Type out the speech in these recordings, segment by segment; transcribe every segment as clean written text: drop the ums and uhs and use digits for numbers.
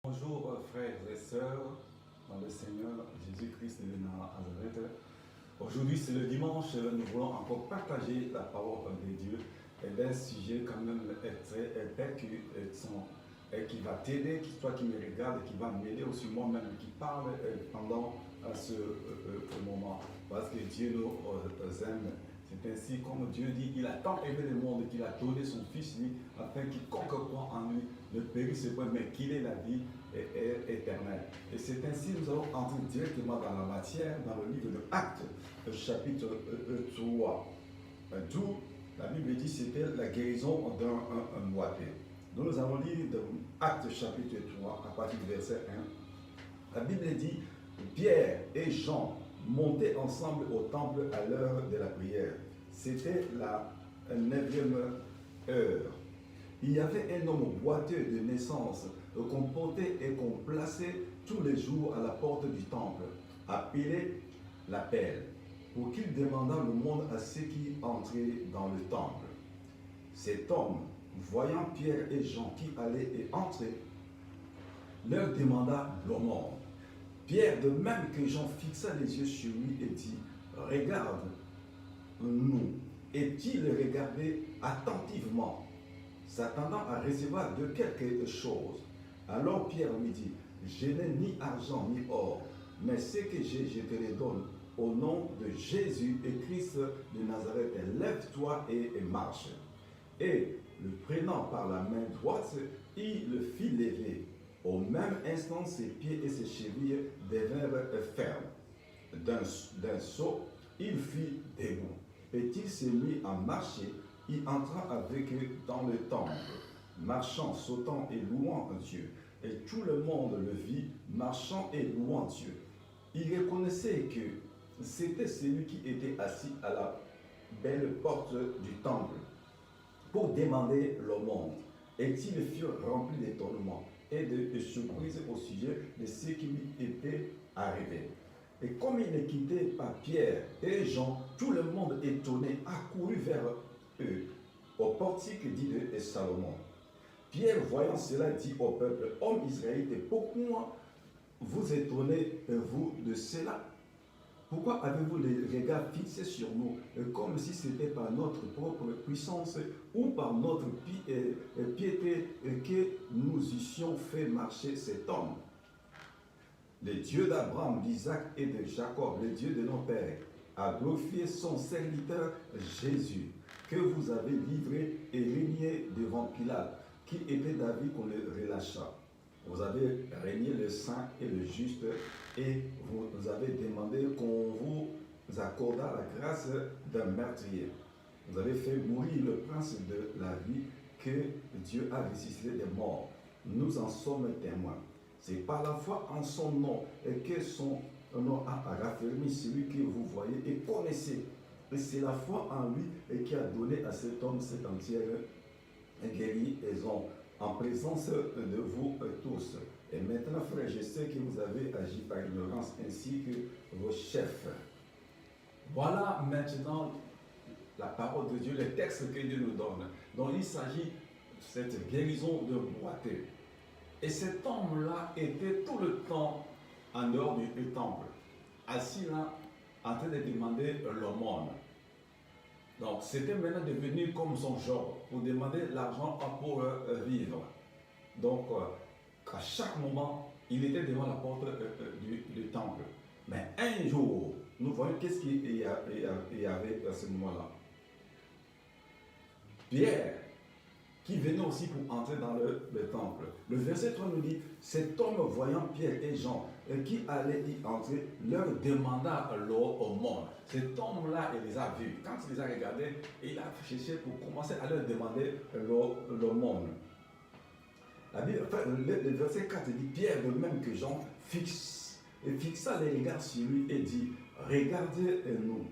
Bonjour frères et sœurs dans le Seigneur Jésus-Christ de Nazareth. Aujourd'hui c'est le dimanche, nous voulons encore partager la parole de Dieu et d'un sujet quand même très percutant et qui va t'aider, toi qui me regardes, qui va m'aider aussi moi-même, qui parle pendant ce moment. Parce que Dieu nous aime. C'est ainsi comme Dieu dit, il a tant aimé le monde qu'il a donné son Fils, lui, afin quiconque croit en lui ne périsse point, mais qu'il ait la vie éternelle. Et c'est ainsi que nous allons entrer directement dans la matière, dans le livre de Actes, chapitre 3. D'où la Bible dit c'était la guérison d'un boiteux. Donc nous allons lire dans Actes chapitre 3, à partir du verset 1. La Bible dit, Pierre et Jean montaient ensemble au temple à l'heure de la prière. C'était la 9e heure. Il y avait un homme boiteux de naissance qu'on portait et qu'on plaçait tous les jours à la porte du temple, appelé la Pelle, pour qu'il demandât le monde à ceux qui entraient dans le temple. Cet homme, voyant Pierre et Jean qui allaient et entraient, leur demanda l'aumône. Pierre, de même que Jean, fixa les yeux sur lui et dit, regarde-nous. Et il le regardait attentivement, s'attendant à recevoir de quelque chose. Alors Pierre lui dit, je n'ai ni argent ni or, mais ce que j'ai, je te le donne. Au nom de Jésus et Christ de Nazareth, lève-toi et marche. Et le prenant par la main droite, il le fit lever. Au même instant, ses pieds et ses chevilles devinrent fermes. D'un saut, il fit debout. Et il se mit à marcher. Il entra avec eux dans le temple, marchant, sautant et louant Dieu. Et tout le monde le vit, marchant et louant Dieu. Il reconnaissait que c'était celui qui était assis à la belle porte du temple pour demander l'aumône. Et ils furent remplis d'étonnement et de surprise au sujet de ce qui lui était arrivé. Et comme il ne quittait pas Pierre et Jean, tout le monde étonné accourut vers eux, au portique dit de Salomon. Pierre, voyant cela, dit au peuple, hommes israélites, pourquoi vous étonnez-vous de cela? Pourquoi avez-vous les regards fixés sur nous, comme si c'était par notre propre puissance ou par notre piété que nous eussions fait marcher cet homme? Le Dieu d'Abraham, d'Isaac et de Jacob, le Dieu de nos pères, a glorifié son serviteur Jésus, que vous avez livré et régné devant Pilate, qui était d'avis qu'on le relâcha. Vous avez régné le saint et le juste et vous avez demandé qu'on vous accordât la grâce d'un meurtrier. Vous avez fait mourir le prince de la vie que Dieu a ressuscité des morts. Nous en sommes témoins. C'est par la foi en son nom que son nom a raffermi celui que vous voyez et connaissez. Et c'est la foi en lui qui a donné à cet homme cette entière guérison en présence de vous tous. Et maintenant, frères, je sais que vous avez agi par ignorance ainsi que vos chefs. Voilà maintenant la parole de Dieu, le texte que Dieu nous donne. Donc il s'agit de cette guérison de boiteux. Et cet homme-là était tout le temps en dehors du temple, assis là, en train de demander l'aumône. Donc c'était maintenant devenu comme son genre, pour demander l'argent pour vivre. Donc à chaque moment, il était devant la porte du temple. Mais un jour, nous voyons qu'est-ce qu'il y avait à ce moment-là. Pierre, qui venait aussi pour entrer dans le temple. Le verset 3 nous dit, cet homme voyant Pierre et Jean qui allaient y entrer, leur demanda l'aumône. Cet homme-là, il les a vus. Quand il les a regardés, il a cherché pour commencer à leur demander l'aumône. Le verset 4 dit, Pierre, de même que Jean, fixa les regards sur lui et dit, regardez-nous.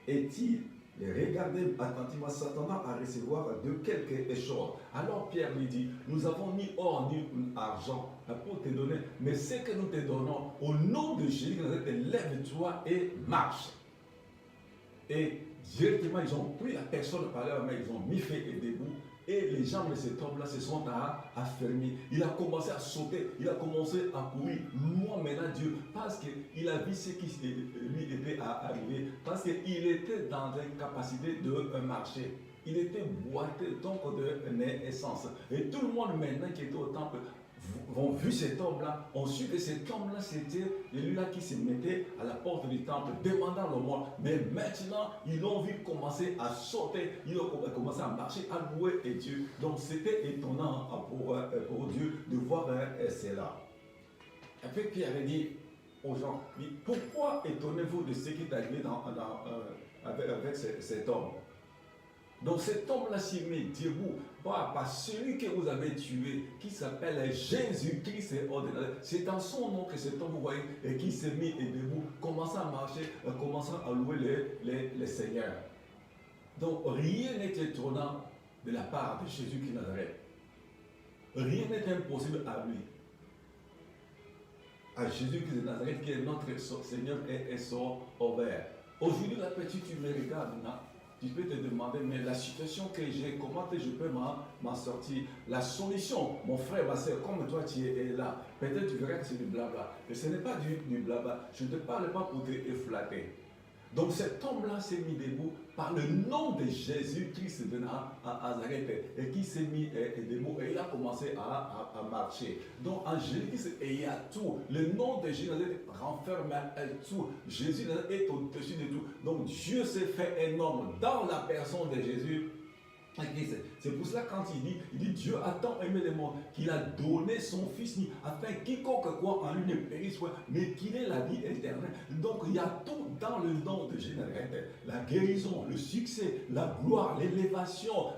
Et-il regardez attentivement, s'attendant à recevoir de quelque chose. Alors Pierre lui dit, nous n'avons ni or ni argent pour te donner, mais ce que nous te donnons, au nom de Jésus, lève-toi et marche. Et directement, ils ont pris la personne par leurs mains, ils ont mis fait et debout, et les jambes de cet homme-là se sont affermies. Il a commencé à sauter, il a commencé à courir loin maintenant Dieu, parce qu'il a vu ce qui lui était arrivé, parce qu'il était dans l'incapacité de marcher. Il était boité donc de naissance. Et tout le monde maintenant qui était au temple ont vu cet homme-là, ont su que cet homme-là, c'était lui-là qui se mettait à la porte du temple, demandant le monde. Mais maintenant, ils l'ont vu commencer à sauter, ils ont commencé à marcher, à louer Dieu. Donc c'était étonnant pour Dieu de voir cela. Et puis Pierre a dit aux gens, pourquoi étonnez-vous de ce qui est arrivé avec cet homme? Donc cet homme-là s'est mis debout par celui que vous avez tué, qui s'appelle Jésus-Christ. C'est en son nom que cet homme, vous voyez, et qui s'est mis debout, commençant à marcher, commençant à louer les seigneurs. Donc rien n'est étonnant de la part de Jésus qui Nazareth. Rien n'est impossible à lui. À Jésus-Christ de Nazareth, qui est notre Seigneur et Sauveur. Aujourd'hui, la petite, tu me regardes, tu peux te demander, mais la situation que j'ai, comment je peux m'en sortir? La solution, mon frère, ma soeur, comme toi tu es là, peut-être tu verras que c'est du blabla. Mais ce n'est pas du blabla. Je ne te parle pas pour te flatter. Donc cet homme-là s'est mis debout par le nom de Jésus-Christ de Nazareth et qui s'est mis debout et il a commencé à marcher. Donc en Jésus-Christ, il y a tout. Le nom de Jésus renferme tout. Jésus est au-dessus de tout. Donc Dieu s'est fait énorme dans la personne de Jésus. C'est pour cela quand il dit Dieu a tant aimé le monde qu'il a donné son Fils afin quiconque croit en lui ne périsse point, mais qu'il ait la vie éternelle. Donc il y a tout dans le nom de Jésus. La guérison, le succès, la gloire, l'élévation,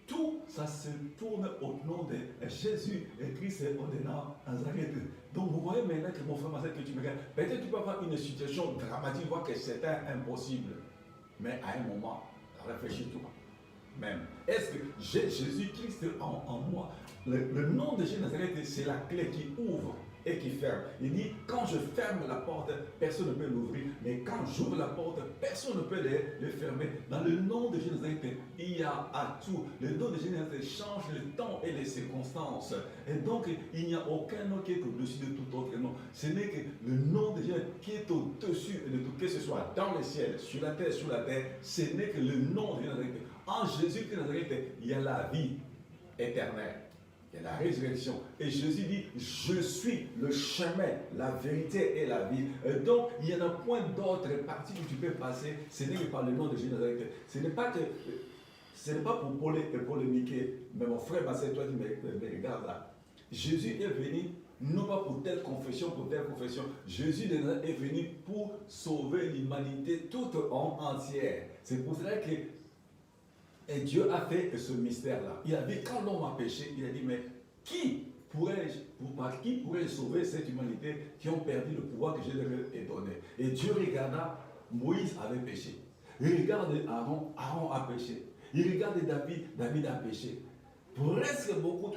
tout ça se tourne au nom de Jésus et Christ est au-dedans Nazareth. Donc vous voyez maintenant que mon frère, ma soeur, que tu me regardes, peut-être tu peux avoir une situation dramatique, voir que c'est impossible, mais à un moment, réfléchis-toi. Même. Est-ce que j'ai Jésus-Christ en moi? Le nom de Jésus Nazareth, c'est la clé qui ouvre et qui ferme. Il dit, quand je ferme la porte, personne ne peut l'ouvrir. Mais quand j'ouvre la porte, personne ne peut les fermer. Dans le nom de Jésus Nazareth, il y a à tout. Le nom de Jésus Nazareth change le temps et les circonstances. Et donc, il n'y a aucun nom qui est au-dessus de tout autre nom. Ce n'est que le nom de Jésus qui est au-dessus de tout, que ce soit dans le ciel, sur la terre, ce n'est que le nom de Jésus Nazareth. En Jésus-Christ Nazareth, il y a la vie éternelle, il y a la résurrection. Et Jésus dit, je suis le chemin, la vérité et la vie. Et donc, il y en a point d'autre partie que tu peux passer, ce n'est que par le nom de Jésus Nazareth. Ce n'est pas pour polémiquer, mais mon frère, ma soeur, toi qui me regardes là. Jésus est venu non pas pour telle confession, Jésus est venu pour sauver l'humanité toute entière. C'est pour cela que et Dieu a fait ce mystère-là. Il a dit, quand l'homme a péché, il a dit, mais qui pourrait sauver cette humanité qui ont perdu le pouvoir que je leur ai donné? Et Dieu regarda, Moïse avait péché. Il regarde Aaron a péché. Il regarde David a péché. Presque beaucoup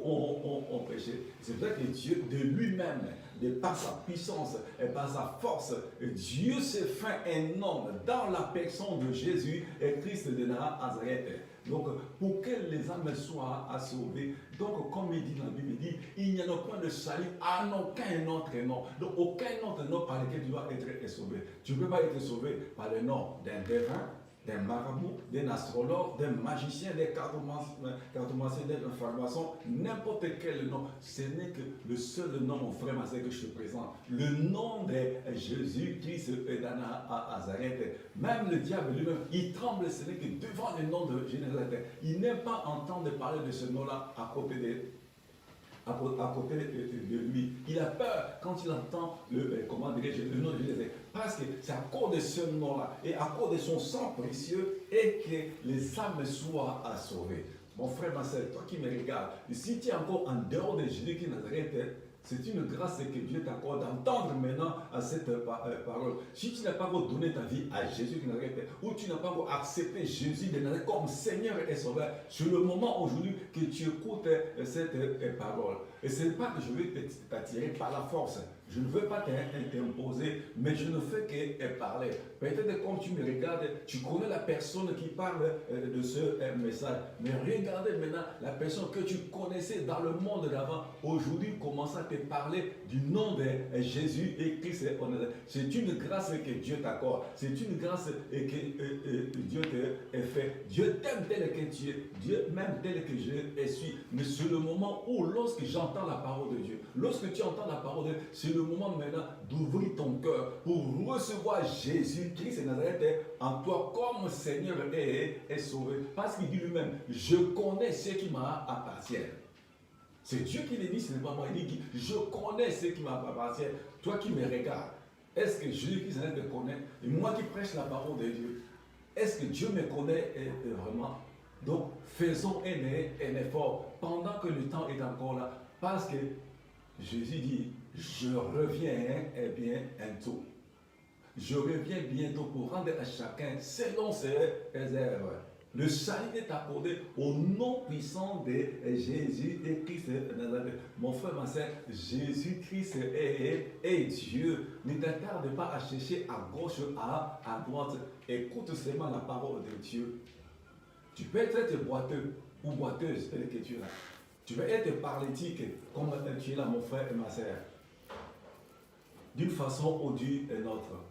ont péché. C'est vrai que Dieu, de lui-même, de par sa puissance et par sa force, Dieu s'est fait un homme dans la personne de Jésus et Christ de Nazareth. Donc, pour que les âmes soient sauvées, donc comme il dit dans la Bible, il dit, il n'y en a point de salut à aucun autre nom. Donc, aucun autre nom par lequel tu dois être sauvé. Tu ne peux pas être sauvé par le nom d'un devin, d'un marabout, d'un astrologue, d'un magicien, d'un cartomancien, d'un pharmacien, n'importe quel nom. Ce n'est que le seul nom, mon frère, ma soeur, que je te présente. Le nom de Jésus-Christ de Nazareth. Même le diable lui-même, il tremble, ce n'est que devant le nom de Jésus. Il n'aime pas entendre parler de ce nom-là à côté de lui. Il a peur quand il entend le nom de Jésus. Parce que c'est à cause de ce nom-là et à cause de son sang précieux et que les âmes soient sauvées. Mon frère, ma soeur, toi qui me regardes, si tu es encore en dehors de Jésus qui Nazareth, C'est une grâce que Dieu t'accorde d'entendre maintenant à cette parole. Si tu n'as pas encore donné ta vie à Jésus de Nazareth, ou tu n'as pas encore accepté Jésus de Nazareth comme Seigneur et Sauveur, c'est le moment aujourd'hui que tu écoutes cette parole. Et ce n'est pas que je vais t'attirer par la force. Je ne veux pas t'imposer, mais je ne fais que parler. Peut-être comme tu me regardes, tu connais la personne qui parle de ce message. Mais regardez maintenant la personne que tu connaissais dans le monde d'avant. Aujourd'hui, commence à te parler du nom de Jésus et Christ. C'est une grâce que Dieu t'accorde. C'est une grâce que Dieu te fait. Dieu t'aime tel que tu es. Dieu m'aime tel que je suis. Mais c'est le moment où, lorsque j'entends la parole de Dieu, lorsque tu entends la parole de Dieu, c'est le moment maintenant d'ouvrir ton cœur pour recevoir Jésus-Christ de Nazareth en toi comme Seigneur et Sauveur. Parce qu'il dit lui-même, je connais ce qui m'appartient. C'est Dieu qui le dit, ce n'est pas moi. Il dit, je connais ce qui m'appartient. Toi qui me regardes, est-ce que Jésus-Christ te connaît? Et moi qui prêche la parole de Dieu, est-ce que Dieu me connaît vraiment? Donc, faisons un effort pendant que le temps est encore là. Parce que Jésus dit, je reviens bientôt. Je reviens bientôt pour rendre à chacun selon ses œuvres. Le salut est accordé au nom puissant de Jésus et Christ de Nazareth. Mon frère, ma soeur, Jésus-Christ est Dieu. Ne t'attarde pas à chercher à gauche, à droite. Écoute seulement la parole de Dieu. Tu peux être boiteux ou boiteuse, telle que tu es là. Tu peux être paralytique comme tu es là, mon frère et ma soeur. D'une façon ou d'une autre.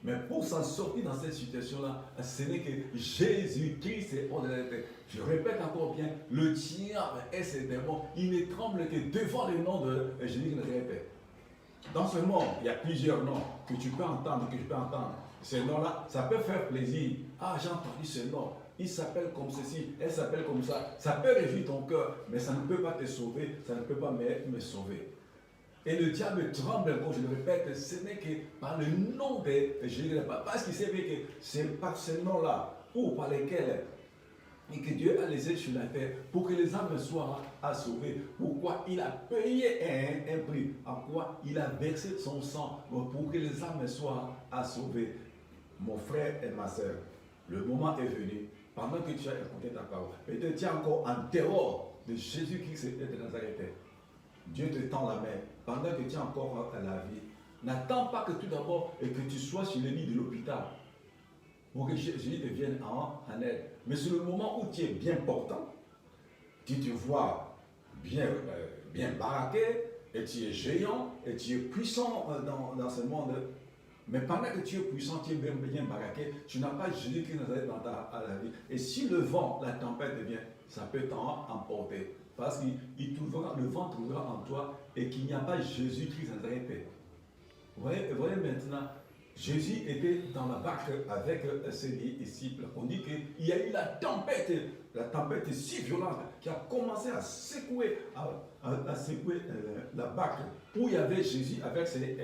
Mais pour s'en sortir dans cette situation-là, ce n'est que Jésus-Christ est honnête. Je répète encore bien, le diable et ses démons, ils ne tremblent que devant le nom de Jésus-Christ. Dans ce monde, il y a plusieurs noms que tu peux entendre, que je peux entendre. Ces noms-là, ça peut faire plaisir. Ah, j'ai entendu ce nom. Il s'appelle comme ceci, elle s'appelle comme ça. Ça peut réjouir ton cœur, mais ça ne peut pas te sauver, ça ne peut pas me sauver. Et le diable tremble, comme je le répète, ce n'est que par le nom de Jésus, parce qu'il sait que c'est par ce nom-là, ou par lesquels et que Dieu a laissé sur la terre pour que les âmes soient sauvées. Pourquoi il a payé un prix, à quoi il a versé son sang pour que les âmes soient sauvées. Mon frère et ma soeur, le moment est venu, pendant que tu as écouté ta parole, et tu es encore en dehors de Jésus-Christ de Nazareth. Dieu te tend la main pendant que tu es encore à la vie. N'attends pas que tout d'abord et que tu sois sur le lit de l'hôpital pour que Jésus te vienne en aide. Mais c'est le moment où tu es bien portant, tu te vois bien baraqué, et tu es géant, et tu es puissant dans ce monde. Mais pendant que tu es puissant, tu es bien baraqué, tu n'as pas Jésus-Christ dans ta vie. Et si le vent, la tempête vient, ça peut t'emporter. Parce que le vent trouvera en toi et qu'il n'y a pas Jésus-Christ dans ta vie. Vous voyez maintenant, Jésus était dans la barque avec ses disciples. On dit qu'il y a eu la tempête si violente qui a commencé à secouer, la barque où il y avait Jésus avec ses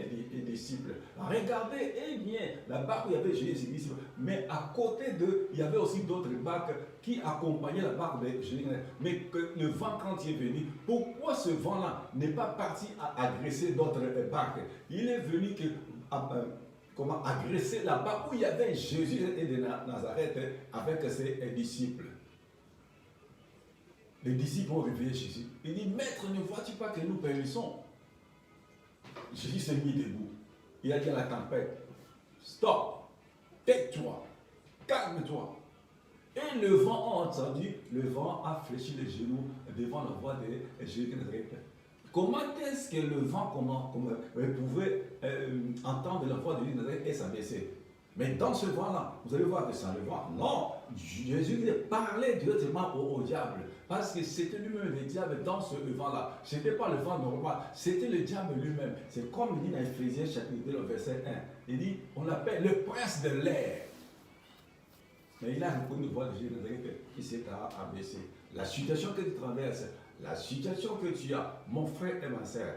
disciples. Regardez bien la barque où il y avait Jésus et ses disciples. Mais à côté d'eux, il y avait aussi d'autres barques qui accompagnaient la barque de Jésus. Mais que le vent, quand il est venu, pourquoi ce vent-là n'est pas parti à agresser d'autres barques? Il est venu agresser la barque où il y avait Jésus et de Nazareth avec ses disciples. Les disciples ont réveillé Jésus. Il dit, Maître, ne vois-tu pas que nous périssons? Jésus s'est mis debout. Il a dit à la tempête, stop, tais-toi, calme-toi. Et le vent a entendu, le vent a fléchi les genoux devant la voix de Jésus de Nazareth. Comment est-ce que le vent pouvait entendre la voix de Jésus de Nazareth et s'abaisser? Mais dans ce vent-là, vous allez voir que c'est le vent. Non, Jésus parlait directement au diable. Parce que c'était lui-même le diable dans ce vent-là. Ce n'était pas le vent normal, c'était le diable lui-même. C'est comme il dit dans Ephésiens chapitre 2, verset 1. Il dit, on l'appelle le prince de l'air. Mais il a reconnu la voix de Jésus de Nazareth qui s'est abaissé. La situation que tu traverses, la situation que tu as, mon frère et ma soeur,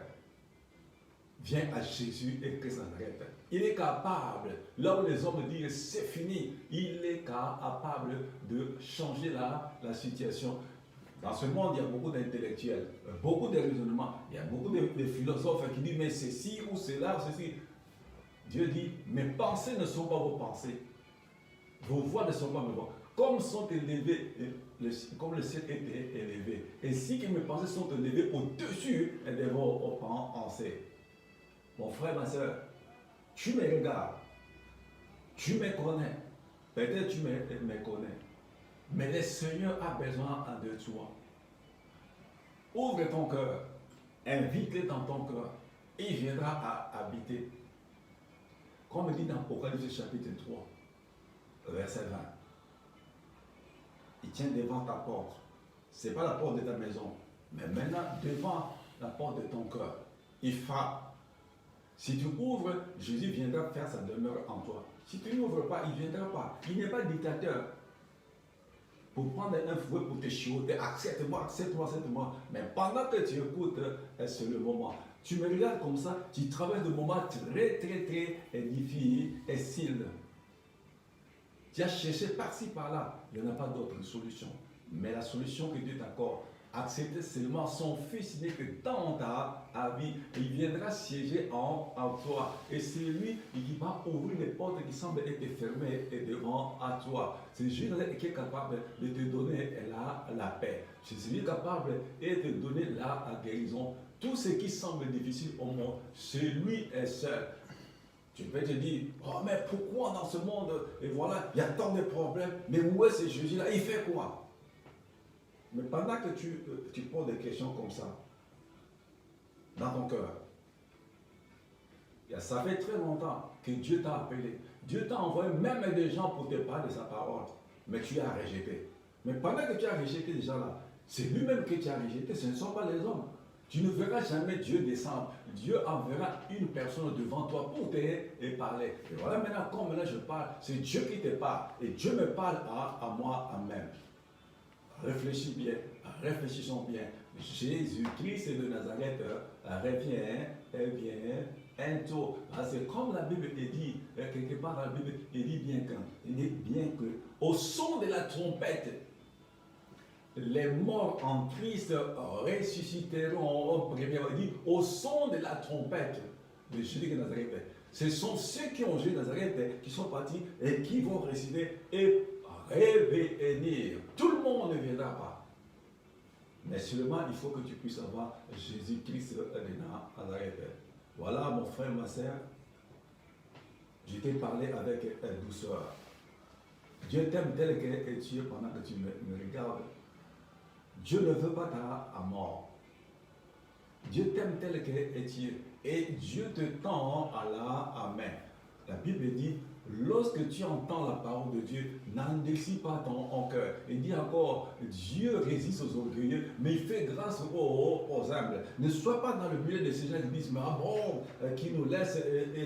viens à Jésus et Christ Nazareth. Il est capable, là où les hommes disent c'est fini, il est capable de changer la situation. Dans ce monde, il y a beaucoup d'intellectuels, beaucoup de raisonnements, il y a beaucoup de les philosophes qui disent mais ceci ou cela, ceci. Dieu dit, mes pensées ne sont pas vos pensées. Vos voix ne sont pas mes voix. Comme sont élevés, comme le ciel est élevé. Ainsi que mes pensées sont élevées au-dessus de vos pensées. Mon frère, ma soeur, tu me regardes. Tu me connais. Peut-être tu me connais. Mais le Seigneur a besoin de toi. Ouvre ton cœur. Invite-le dans ton cœur. Et il viendra habiter. Comme dit dans Apocalypse chapitre 3, verset 20. Il tient devant ta porte. Ce n'est pas la porte de ta maison. Mais maintenant, devant la porte de ton cœur. Il frappe. Si tu ouvres, Jésus viendra faire sa demeure en toi. Si tu n'ouvres pas, il ne viendra pas. Il n'est pas dictateur. Pour prendre un fouet pour te chioter, accepte-moi, accepte-moi, accepte-moi. Mais pendant que tu écoutes, c'est le moment. Tu me regardes comme ça, tu traverses des moments très, très, très difficiles. Tu as cherché par-ci, par-là. Il n'y en a pas d'autre solution. Mais la solution que Dieu t'accorde, accepter seulement son Fils né que dans ta vie, il viendra siéger en toi. Et c'est lui qui va ouvrir les portes qui semblent être fermées devant à toi. C'est Jésus qui est capable de te donner la paix. C'est lui capable de te donner la guérison. Tout ce qui semble difficile au monde, c'est lui seul. Tu peux te dire, oh mais pourquoi dans ce monde, et voilà, il y a tant de problèmes, mais où est ce Jésus-là? Il fait quoi? Mais pendant que tu poses des questions comme ça, dans ton cœur, ça fait très longtemps que Dieu t'a appelé. Dieu t'a envoyé même des gens pour te parler de sa parole, mais tu as rejeté. Mais pendant que tu as rejeté des gens là, c'est lui-même que tu as rejeté, ce ne sont pas les hommes. Tu ne verras jamais Dieu descendre. Dieu enverra une personne devant toi pour te parler. Et voilà maintenant, comme maintenant je parle, c'est Dieu qui te parle. Et Dieu me parle à moi-même. Réfléchis bien, réfléchissons bien. Jésus-Christ de Nazareth revient bientôt. C'est comme la Bible dit, quelque part dans la Bible, il dit bien que au son de la trompette, les morts en Christ ressusciteront. Il dit au son de la trompette de Jésus de Nazareth. Ce sont ceux qui ont joué Nazareth qui sont partis et qui vont ressusciter et revenir. Tout le monde ne viendra pas. Mais seulement il faut que tu puisses avoir Jésus-Christ de Nazareth. Voilà mon frère, ma soeur. Je t'ai parlé avec douceur. Dieu t'aime tel que tu es pendant que tu me regardes. Dieu ne veut pas ta mort. Dieu t'aime tel que tu es. Et Dieu te tend à la main. La Bible dit, lorsque tu entends la parole de Dieu, n'endurcis pas ton cœur. Il dit encore, Dieu résiste aux orgueilleux, mais il fait grâce aux humbles. Ne sois pas dans le milieu de ces gens qui disent, mais qui nous laissent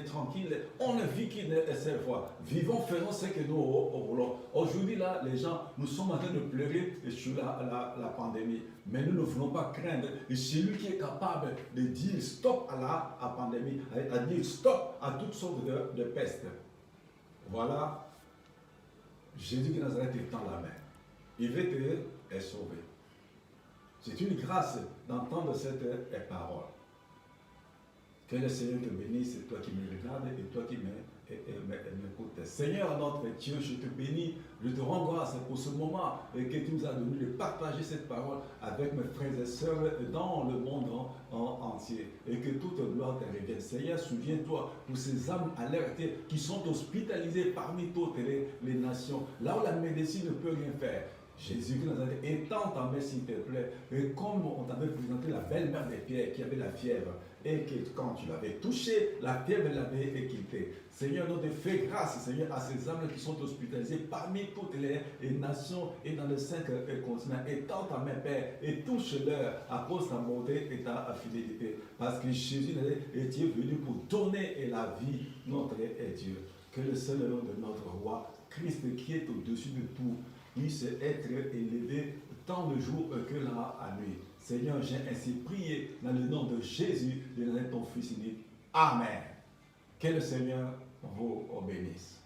tranquilles. On ne vit qu'une seule fois. Vivons, faisons ce que nous voulons. Aujourd'hui, là, les gens, nous sommes en train de pleurer sur la pandémie. Mais nous ne voulons pas craindre. Et c'est lui qui est capable de dire stop à la pandémie, à dire stop à toutes sortes de pestes. Voilà, Jésus de Nazareth est dans la main. Il veut te sauver. C'est une grâce d'entendre cette parole. Que le Seigneur te bénisse, toi qui me regardes et toi qui m'écoutes. Seigneur notre Dieu, je te bénis, je te rends grâce pour ce moment que tu nous as donné de partager cette parole avec mes frères et sœurs dans le monde entier. Et que toute gloire te revienne. Seigneur, souviens-toi pour ces âmes alertées qui sont hospitalisées parmi toutes les nations, là où la médecine ne peut rien faire. Jésus qui nous a dit, étends ta main s'il te plaît. Et comme on t'avait présenté la belle-mère de Pierre qui avait la fièvre, et que quand tu l'avais touché, la fièvre l'avait quitté. Seigneur, nous te fais grâce, Seigneur, à ces âmes qui sont hospitalisées parmi toutes les nations et dans les 5 continents. Étends ta main, Père, et touche-leur à cause de ta bonté et ta fidélité. Parce que Jésus est venu pour donner la vie, notre Dieu. Que le seul nom de notre roi, Christ qui est au-dessus de tout, puisse être élevé tant le jour que la nuit. Seigneur, j'ai ainsi prié dans le nom de Jésus, de ton Fils unique. Amen. Que le Seigneur vous bénisse.